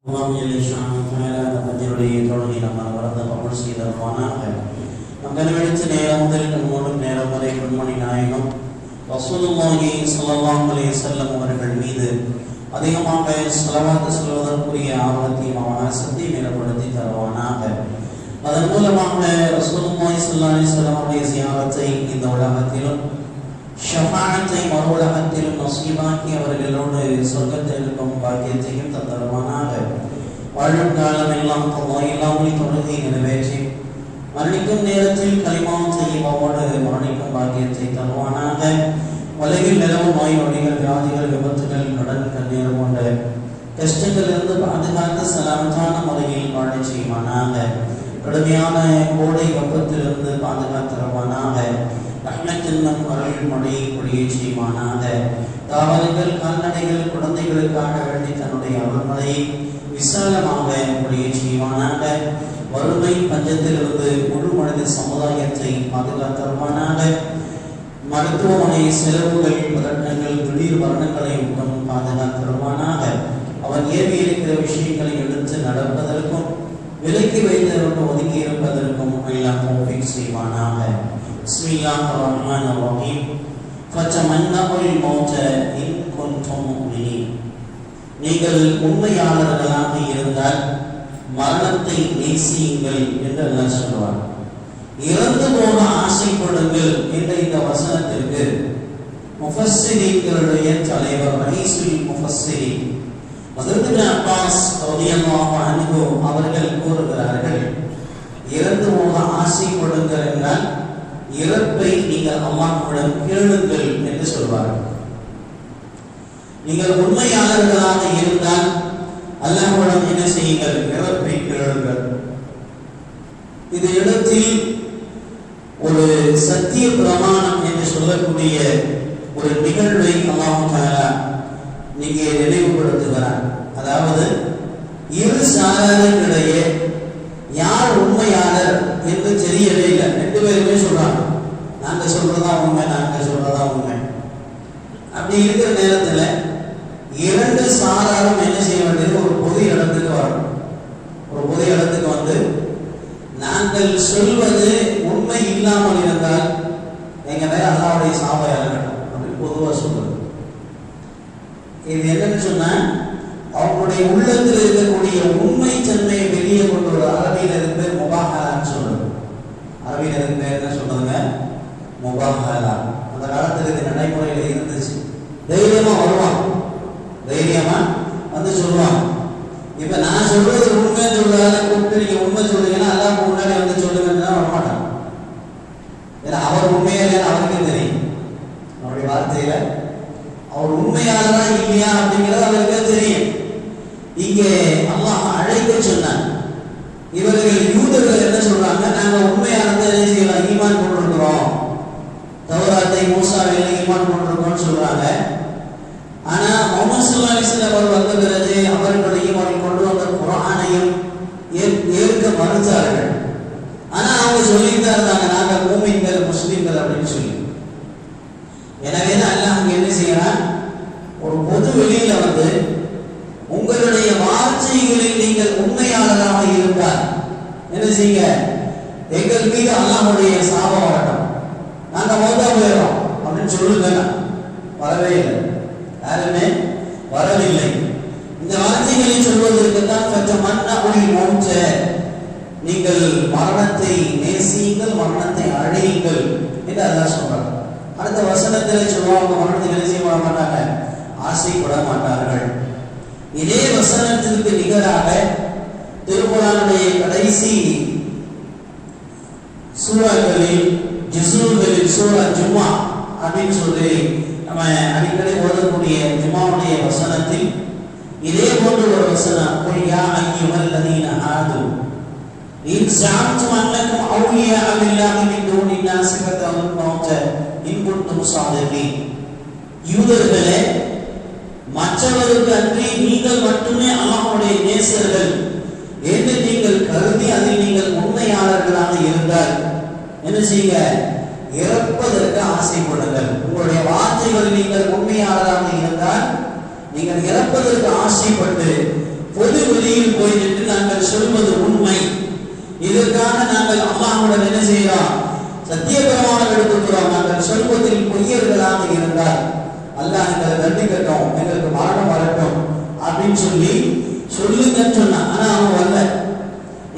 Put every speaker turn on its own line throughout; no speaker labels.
Allah தன்னுடைய தொழுகை நம்ம வளர்ந்த கமல் செய்தருவானாக. நம் எடுத்த நேரம் முதல் கண்மூடும் நேரம் வரை கண்மணி நாயகம் ரசூலுல்லாஹி ஸல்லல்லாஹு அலைஹி வஸல்லம் அவர்கள் மீது அதிகமாக ஸலவாத் சொல்வதற்குரிய ஆர்வத்தையும் அவகாசத்தையும் ஏற்படுத்தி தருவானாக. அதன் மூலமாக ரசூலுல்லாஹி ஸல்லல்லாஹு அலைஹி வஸல்லம் அவருடைய சியாரத்தை இந்த உலகத்திலும் ஷஃபாஅத்தை மறு உலகத்திலும் நசீபாக்கி அவர்களோடு சொர்க்கத்தில் இருக்கும் பாக்கியத்தையும் தந்தருவானாக. வாழும் காலம் எல்லாம் இல்லாமல் தொழுகை நிறைவேற்றி மரணிக்கும் நேரத்தில் கலிமாவும் செய்யுமாவோடு மரணிக்கும் பாக்கியத்தை தருவானாக. உலகில் நிலவும் நோய் நொடிகள் வியாதிகள் விபத்துகள் கடன் கண்ணீர் போன்ற கஷ்டங்களிலிருந்து பாதுகாத்து சலாமத்தான முறையில் வாழ செய்வானாக. கடுமையான கோடை வெப்பத்திலிருந்து பாதுகாத்துருவானாக. ரஹ்மத்தின் அருள் மழையை பொழிய செய்வானாக. தாவரங்கள் கால்நடைகள் குழந்தைகளுக்காக வேண்டி தன்னுடைய அருள்மழையை விசாலமாக பொழிய செய்வானாக. வறுமை பஞ்சத்திலிருந்து முழு மனித சமுதாயத்தை பாதுகாத்தருவானாக. மருத்துவமனை செலவுகள் பதட்டங்கள் திடீர் மரணங்களை உட்டும் பாதுகாத்தருவானாக. அவன் ஏவி இருக்கிற விஷயங்களை எடுத்து நடப்பதற்கும் விலக்கி வைத்தவர்கள் ஒதுக்கி இருப்பதற்கும் எல்லாம் தௌஃபீக் செய்வானாக. பிஸ்மில்லாஹிர் ரஹ்மானிர் ரஹீம். ஃபதமன்னவுல் மௌத இன் குன்தும் முஃமினீன். நீங்கள் உண்மையாளர்களாக இருந்தால் மரணத்தை நேசியுங்கள் என்று அல்லாஹ் சொல்வார். இறந்து போக ஆசைப்படுங்கள் என்ற இந்த வசனத்திற்கு முஃபஸ்ஸிரீன்களுடைய தலைவர் ரயீசுல் முஃபஸ்ஸிரீன் ஹஜ்ரத் இப்னு அப்பாஸ் ரலியல்லாஹு அன்ஹு அவர்கள் கூறுகிறார்கள், இறந்து போக ஆசைப்படுங்கள் என்றால் இறப்பை நீங்கள் அல்லாஹ்விடம் கேளுங்கள் என்று சொல்வார்கள். நீங்கள் உண்மையாளர்களாக இருந்தால் அல்லாஹ்விடம் என்ன செய்யுங்கள்? இறப்பை கேளுங்கள். இந்த இடத்தில் ஒரு சத்திய பிரமாணம் என்று சொல்லக்கூடிய ஒரு நிகழ்வை அல்லாஹ் தஆலா நீங்க நினைவுபடுத்துகிறார். அதாவது இரு சாராருக்கிடையே யார் உண்மையாளர் என்று தெரியவே இல்லை. ரெண்டு பேருமே சொல்றாங்க, நாங்க சொல்றதா உண்மை, நாங்க சொல்றதா உண்மை. அப்படி இருக்கிற நேரத்துல இரண்டு சாராரும் என்ன செய்ய வேண்டியது? ஒரு பொது இடத்துக்கு வரணும். ஒரு பொது இடத்துக்கு வந்து நாங்கள் சொல்வது உண்மை இல்லாமல் இருந்தால் எங்க மேல அல்லாஹ்வுடைய சாபை இறங்கட்டும் அப்படின்னு பொதுவா சொல்றது. இது என்னன்னு சொன்னா அவங்களுடைய உள்ளத்தில் இருக்கக்கூடிய உண்மை தன்மையை வெளியே கொண்டு வர அரபியில் இருக்கு முபாஹலான்னு சொல்றது. அரபியில் இருக்கு என்ன சொல்றதுங்க? முபாஹலா. அந்த காலத்துல இது நடைமுறையில இருந்துச்சு. தைரியமா வருவான், தைரியமா வந்து சொல்லுவான். இப்ப நான் சொல்றது உண்மைன்னு சொல்றதால கூப்பிட்டு நீங்க உண்மை சொல்றீங்கன்னா அல்லாஹ் முன்னாடி வந்து சொல்லுங்கன்னு வரமாட்டான். ஏன்னா அவர் உண்மையா இல்லைன்னு அவருக்கே தெரியும். அவருடைய வார்த்தையில அவர் உண்மையாளரா இல்லையா அப்படிங்கிறது அவருக்கே தெரியும். இங்கே அல்லாஹ் அழைக்க சொன்னான். இவர்கள் யூதர்கள் என்ன சொல்றாங்க? நாங்க உண்மையானதை என்ன செய்யலாம்? ஈமான் கொண்டிருக்கிறோம், தௌராத்தை மூசாவில் ஈமான் கொண்டிருக்கிறோம்னு சொல்றாங்க. ஆனா முஹம்மது ஸல்லல்லாஹு அலைஹி வஸல்லம் அவர் வந்த பிறகு அவர்களுடைய ஈமான் கொண்டு வந்த குர்ஆனையும் ஏற்க மறுத்தார்கள். ஆனா அவங்க சொல்லிட்டு இருந்தாங்க, நாங்க மூமின்கள் முஸ்லிம்கள் அப்படின்னு சொல்லி. எனவே அல்லாஹ் அங்க என்ன செய்யறான்? ஒரு பொது வெளியில வந்து உங்களுடைய வார்த்தைகளில் நீங்கள் உண்மையாளராக இருந்தால் என்ன செய்யுங்க? எங்கள் மீது அல்லாஹ்வுடைய சாபம் வரட்டும், நாங்க மௌத்தா போயிடுறோம் அப்படின்னு சொல்லுங்க. வரவே இல்லை, யாருமே வரவில்லை. இந்த வார்த்தைகளை சொல்வதற்கு தான் ஃபதமன்னவுல் மௌத, நீங்கள் மரணத்தை நேசியுங்கள், மரணத்தை அழையுங்கள் என்று அல்லாஹ் சொல்றார். அடுத்த வசனத்தில் சொல்லுவாங்க, மரணத்தை என்ன செய்ய மாட்டாங்க? ஆசைப்பட மாட்டார்கள். இதே வசனத்திற்கு நிகராக திருக்குர்ஆனுடைய கடைசி சூறாக்களில் ஜுஸூகளில் சூரா ஜும்ஆ அப்படின்னு சொல்லி நம்ம அடிக்கடி ஓதக்கூடிய ஜும்ஆவுடைய வசனத்தில் இதே போன்ற ஒரு வசனம், குல் யா அய்யுஹல்லதீன ஆது இன் ஸஅம்தும் அன்னக்கும் அவ்லியா பில்லாஹி மின் தூனின் நாஸி ஃபதமுல் மௌத இன் குன்தும் ஸாதிகீன். யூதர்களே, மற்றவருக்கு அன்றி நீங்கள் மட்டுமே அல்லாஹ்வுடைய நேசர்கள் என்று நீங்கள் கருதி அதில் நீங்கள் உண்மையாளர்களாக இருந்தால் என்ன செய்யுங்க? இறப்பதற்கு ஆசைப்படுங்கள். உங்களுடைய வார்த்தைகளில் நீங்கள் உண்மையாளராக இருந்தால் நீங்கள் இறப்பதற்கு ஆசைப்பட்டு பொது வெளியில் போய் நின்று நாங்கள் சொல்வது உண்மை, இதற்காக நாங்கள் அல்லாஹ்வுடன் என்ன செய்கிறோம், சத்திய பிரமாணம் எடுத்துக்கிறோம், நாங்கள் சொல்வதில் பொய்யர்களாக இருந்தால் அல்லாஹ் எங்களை தண்டிக்கட்டும், எங்களுக்கு மரணம் வரட்டும் அப்படின்னு சொல்லுங்கன்னு சொன்னா. ஆனா அவங்க வரல.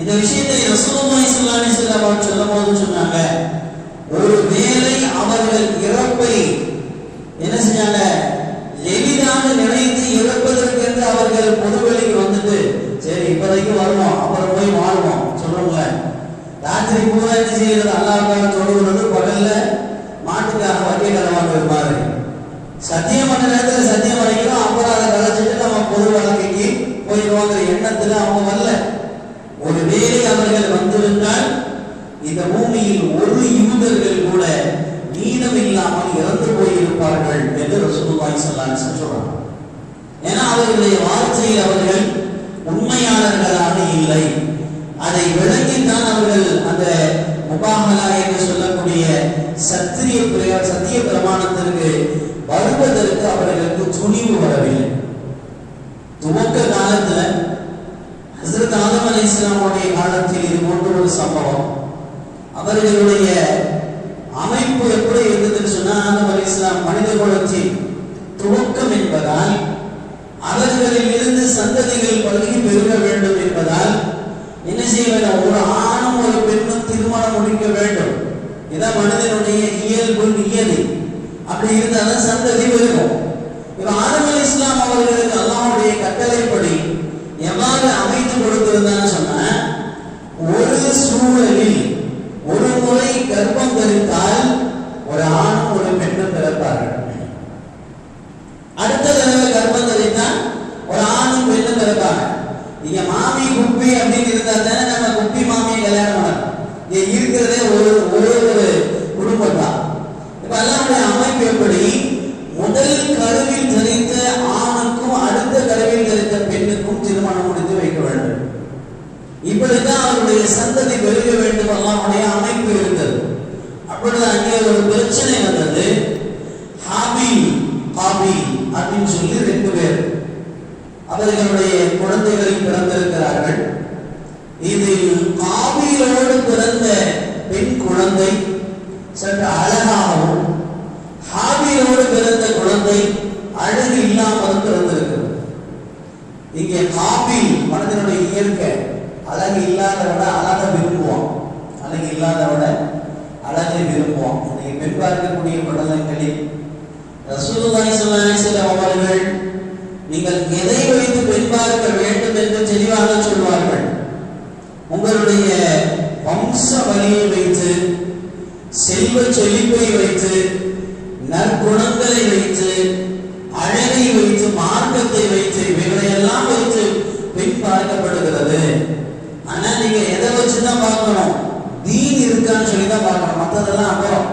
இந்த விஷயத்தை ரசூலுல்லாஹி ஸல்லல்லாஹு அலைஹி வஸல்லம் சொல்லும் போது சொன்னாங்க, ஒரு வேளை அவர்கள் இறப்பை என்ன செஞ்சாங்க, எளிதாக நினைத்து இறப்பதற்கென்று அவர்கள் பொதுவெளிக்கு வந்துட்டு சரி இப்போதைக்கு வருவோம் அப்புறம் போய் வாழ்வோம் சொல்றோம்ல. ராத்திரி பூரா என்ன செய்யறது, அல்லாஹ்வுக்காக தொழுகிறது, பகல்ல மாட்டுக்காக வட்டியை கலவாங்க இருப்பாரு. சத்தியம் பண்ண நேரத்தில் சத்தியம் அடைக்கிறோம், அப்புறம் அதை கலைச்சிட்டு நம்ம பொது வாழ்க்கைக்கு போயிடுவாங்கிற எண்ணத்துல அவங்க வரல. ஒரு வேளை அவர்கள் வந்திருந்தால் இந்த பூமியில் ஒரு யூதர்கள் கூட மீதம் இல்லாமல் இறந்து போயிருப்பார்கள் என்று ரசூலுல்லாஹி ஸல்லல்லாஹு அலைஹி வஸல்லம் சொல்றாங்க. ஏன்னா அவர்களுடைய வார்த்தையில் அவர்கள் உண்மையாளர்களாக இல்லை. அதை விளங்கித்தான் அவர்கள் அந்த முபாஹலா என்று சொல்லக்கூடிய சத்திய பிரமாணத்திற்கு வருவதற்கு அவர்களுக்கு துணிவு வரவில்லை. துவக்க காலத்துல ஹஸ்ரத் ஆதம் அலைஹிஸ்ஸலாமுடைய காலத்தில் இது போன்ற ஒரு சம்பவம். அவர்களுடைய அமைப்பு எப்படி இருந்ததுன்னு சொன்னா, ஆதம் அலைஹிஸ்ஸலாம் மனித குலத்தின் துவக்கம் என்பதால் அவர்களில் இருந்து சந்ததிகள் பல்கி பெருக வேண்டும் என்பதால் என்ன செய்ய வேண்டும், ஒரு ஆணும் ஒரு பெண்ணும் திருமணம் முடிக்க வேண்டும். இதான் மனிதனுடைய இயல்பு நியதி. அப்படி இருந்தாலும் சந்ததி பெருகும். இப்ப ஆதம் அலைஹிஸ்ஸலாம் அவர்களுக்கு அல்லாஹ்வுடைய கட்டளைப்படி எவ்வாறு அமைத்து கொடுத்திருந்தான்னு சொன்னா, ஒரு சூழலில் ஒரு முறை கர்ப்பம் தரித்தால் ஒரு ஆணும் ஒரு பெண்ணும் பிறப்பார்கள். அடுத்த தடவை கர்ப்பம் தரித்தால் ஒரு ஆணும் பெண்ணும் பிறப்பாங்க. நீங்க மாமி குப்பி அப்படின்னு இருந்தா தானே நம்ம குப்பி மாமியை கல்யாணம் பண்ணணும். இங்க இருக்கிறதே ஒரு குடும்பம் தான். இப்ப அல்லாஹ்வுடைய அமைப்பு எப்படி, முதல் கருவில் தரித்த ஆணுக்கும் அடுத்த கருவில் தரித்த பெண்ணுக்கும் திருமணம் முடித்து வைக்க வேண்டும். இப்படித்தான் அவருடைய சந்ததி பெருக வேண்டும் அல்லாஹ்வுடைய அமைப்பு இருந்தது. அப்பொழுது அங்கே ஒரு பிரச்சனை வந்தது. ஹாபீல் காபீல் அப்படின்னு சொல்லி 2 பேர் அவர்களுடைய குழந்தைகள் பிறந்திருக்கிறார்கள். இதில் காபீலோடு பிறந்த பெண் குழந்தை சற்று அழகாகவும், ஹாபீலோடு பிறந்த குழந்தை அழகு இல்லாமல் பிறந்திருக்கிறது. இங்கே காபீல் மனிதனுடைய இயற்கை அழகு இல்லாதவட அழகை விரும்புவான், அழகு இல்லாதவட அழகை விரும்புவான். இன்னைக்கு பெண் பார்க்கக்கூடிய படலங்களில் ரசூலுல்லாஹி ஸல்லல்லாஹு அலைஹி வஸல்லம் அவர்கள் நீங்கள் எதை வைத்து பெண் பார்க்க வேண்டும் என்று தெளிவாக சொல்வார்கள். உங்களுடைய வம்ச வலியை வைத்து, செல்வ செழிப்பை வைத்து, நற்குணங்களை வைத்து, அழகை வைத்து, மார்க்கத்தை வைத்து, இவைகளையெல்லாம் வைத்து பெண் பார்க்கப்படுகிறது. ஆனா நீங்க எதை வச்சுதான் பார்க்கணும், தீன் இருக்கான்னு சொல்லிதான் பார்க்கணும். மற்றதெல்லாம் அப்புறம்.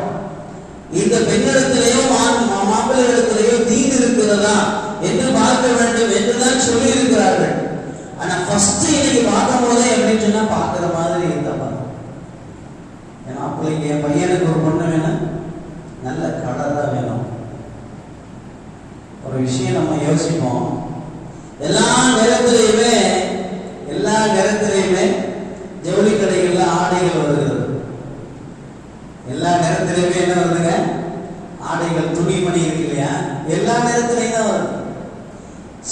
இந்த பெண்ணிடத்திலேயோ மாப்பிள்ளையிடத்திலேயோ தீன் இருக்கிறதா என்று பார்க்க வேண்டும் என்றுதான் சொல்லி இருக்கிறார்கள். ஆனா ஃபர்ஸ்ட் இன்னைக்கு பார்க்கும் போதே எப்படின்னு சொன்னா பார்க்கிற மாதிரி இருந்தா பாருங்க. என் மாப்பிள்ளைக்கு, என் பையனுக்கு ஒரு பொண்ணு வேணும், நல்ல கலரா வேணும். ஒரு விஷயம் நம்ம யோசிப்போம், எல்லா நேரத்திலையுமே ஜவுளி கடைகள்ல ஆடைகள் வருகிறது. எல்லா நேரத்திலையுமே என்ன வருதுங்க, ஆடைகள், துணிமணி இருக்கு இல்லையா, எல்லா நேரத்திலையும் தான் வருது.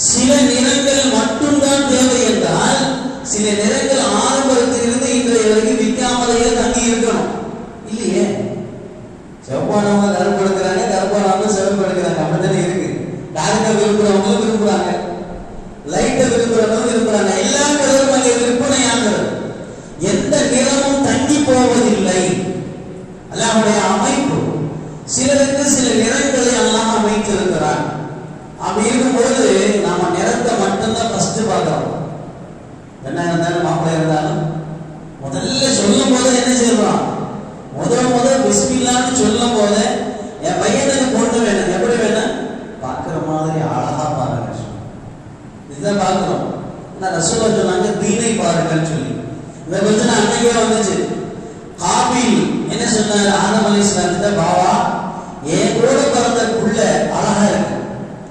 சில நிறங்கள் மட்டும்தான் தேவை என்றால் சில நிறங்கள் ஆரம்பத்திலிருந்து இன்றைய வரைக்கும் விற்காமலேயே தங்கி இருக்கணும் இல்லையே. செவ்வானவங்க கருப்பு எடுக்கிறாங்க, கருப்பானவங்க சிவப்பு எடுக்கிறாங்க, அப்படித்தானே இருக்கு. டார்க்கை விரும்புறவங்களும் விரும்புறாங்க, லைட்டை விரும்புறவங்களும் விரும்புறாங்க. எல்லா கலரும் அங்கே விற்பனையாகிறது. எந்த நிறமும் தங்கி போவதில்லை. அல்லாஹ்வுடைய அமைப்பு. சிலருக்கு சில நிறங்களை அல்லாஹ் அமைத்திருக்கிறார். அப்படி இருக்கும்போது நாம நிறத்தை மட்டும்தான் ஃபர்ஸ்ட் பார்க்கிறோம். என்ன இருந்தாலும் மாப்பிள்ளை இருந்தாலும் முதல்ல சொல்லும் போது என்ன செய்யறோம், முதல் பிஸ்மில்லான்னு சொல்லும் போது என் பையனுக்கு பொண்ணு வேணும், எப்படி வேணும், பார்க்கிற மாதிரி அழகா பாருங்க, இதுதான் பார்க்கிறோம். ரசூலுல்லாஹ் சொன்னாங்க தீனை பாருங்கன்னு சொல்லி. இந்த பிரச்சனை அன்னைக்கே வந்துச்சு. காபீல் என்ன சொன்னார், ஆதம் அலைஹிஸ்ஸலாம், பாவா என் கூட பிறந்த புள்ள அழகா இருக்கு,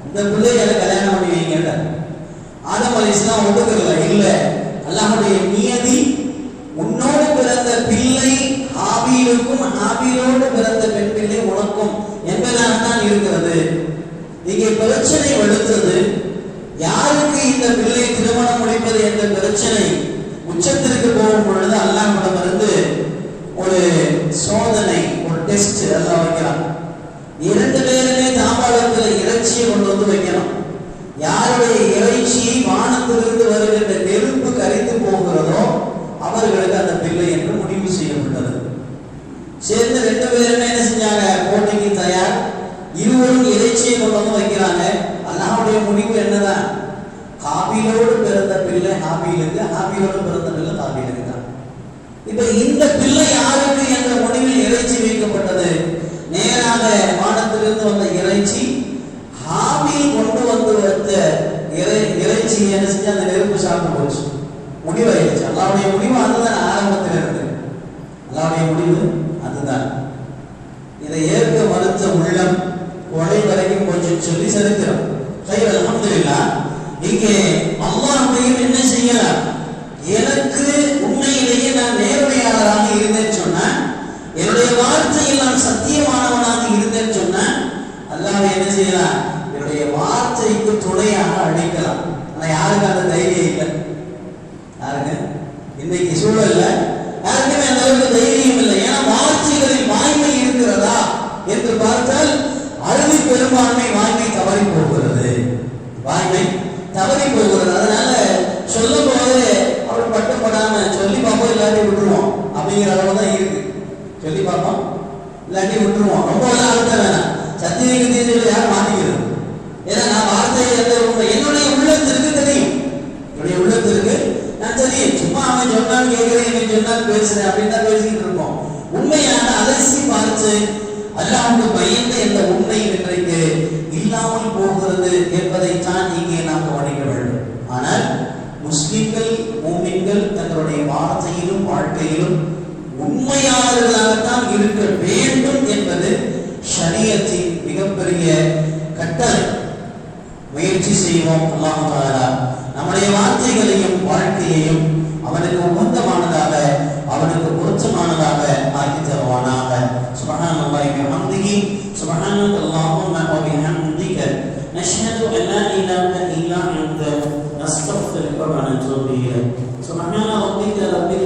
இந்த பிள்ளைய கல்யாணம் பண்ணி வைங்க. ஆதம் அலைஹிஸ்ஸலாம் ஒதுக்கல. இல்ல, அல்லாஹ்வுடைய நியதி உன்னோடு பிறந்த பிள்ளை ஹாபீலுக்கும் ஹாபீலோடு பிறந்த பெண் பிள்ளை உனக்கும் என்பதாகத்தான் இருக்கிறது. இங்கே பிரச்சனை வெளுத்தது. யாருக்கு இந்த பிள்ளை திருமணம் முடிப்பது என்ற பிரச்சனை உச்சத்திற்கு போகும் பொழுது அல்லாஹ்விடமிருந்து ஒரு சோதனை, ஒரு டெஸ்ட் அல்லாஹ் வைக்கிறான். 2 பேருமே தாம்பாளத்தில் இறைச்சியை கொண்டு வந்து வைக்கணும். யாருடைய இறைச்சி வானத்திலிருந்து வருகின்ற நெருப்பு கரித்து போகிறதோ அவர்களுக்கு அந்த பிள்ளை என்று முடிவு செய்யப்பட்டது. சேர்ந்து 2 பேருமே என்ன செஞ்சாங்க? போட்டிக்கு தயார். இருவரும் இறைச்சியை கொண்டு வந்து வைக்கிறாங்க. அல்லாஹ்வுடைய முடிவு என்னதான்? காபீலோடு பிறந்த பிள்ளை ஹாபீலுக்கு, ஹாபீலோடு பிறந்த பிள்ளை காபீலுக்கு தான். இப்ப இந்த பிள்ளை யாருக்கு என்ற முடிவில் இறைச்சி வைக்கப்பட்டது. நேராக வானத்திலிருந்து வந்த இறைச்சி ஹாபீல் கொண்டு வந்து வைத்த இறைச்சி என்ன செஞ்சு அந்த நெருப்பு சாப்பிட்டு போச்சு. முடிவாயிடுச்சு. அல்லாஹ்வுடைய முடிவு அதுதான். ஆரம்பத்தில் இருந்து அல்லாஹ்வுடைய முடிவு அதுதான். இதை ஏற்க மறுத்த உள்ளம் கொலை வரைக்கும் கொஞ்சம் சொல்லி சரித்திரம். அல்ஹம்துலில்லாஹ். இங்கே அல்லாஹ்வையும் என்ன செய்யலாம்? எனக்கு உண்மையிலேயே நான் நேர்மையாளராக இருந்தேன்னு சொன்னா, என்னுடைய வார்த்தையில் நான் சத்தியமானவனாக இருந்தேன்னு சொன்னா, அல்லாஹ் என்ன செய்யலாம்? என்னுடைய வார்த்தைக்கு துணையாக அழைக்கலாம். ஆனா யாருக்கு அந்த தைரியம் இல்லை? யாருங்க இன்னைக்கு சூழல்ல யாருக்குமே அந்த அளவுக்கு தைரியம் இல்லை. ஏன்னா வார்த்தைகளில் வாய்மை இருக்கிறதா என்று பார்த்தால் அறுதி பெரும்பான்மை வாய்மை தவறி போகிறது. வாய்மை தவறி போகிறது. அதனால சொல்லும் போது அவர் பட்டுப்படாம சொல்லி பார்ப்போம், இல்லாட்டி விட்டுருவோம் அப்படிங்கிற அளவு தான் இருக்கு. சொல்லி பார்ப்போம், இல்லாட்டி விட்டுருவோம். ரொம்ப எல்லாம் அழுத்த வேணாம். சத்தியத்துக்கு தெரிஞ்சு யாரும் மாட்டிக்கிறது. ஏன்னா நான் வார்த்தையை என்னுடைய உள்ளத்திற்கு தெரியும். என்னுடைய உள்ளத்திற்கு நான் தெரியும். சும்மா அவன் சொன்னாலும் கேட்கிறேன், இவன் சொன்னாலும் பேசுறேன் அப்படின்னு தான் பேசிக்கிட்டு இருப்போம். உண்மையான அலசி பார்த்து அல்லாஹ்வுக்கு பயந்த இந்த உண்மை இன்றைக்கு இல்லாமல் போகிறது என்பதைத்தான் இங்கே நாம் கவனிக்க வேண்டும். ஆனால் முஸ்லிம்கள், மூமின்கள் தங்களுடைய வார்த்தையிலும் வாழ்க்கையிலும் உண்மையாளர்களாகத்தான் இருக்க வேண்டும் என்பது ஷரியத்தின் மிகப்பெரிய கட்டளை. முயற்சி செய்வோம். அல்லாஹ் தஆலா நம்முடைய வார்த்தைகளையும் வாழ்க்கையையும் அவனுக்கு உகந்தமானதாக, அவனுக்கு பொருத்தமானதாக ஆக்கி தருவானாக. சுப்ஹானல்லாஹி வ பிஹம்திஹி, சுப்ஹானல்லாஹும்ம வ பிஹம்திக, நஷ்ஹது அன் லா இலாஹா இல்லா அன்த, நஸ்தக்ஃபிருக வ நத்தூபு இலைக். சுப்ஹான ரப்பிக ரப்பில்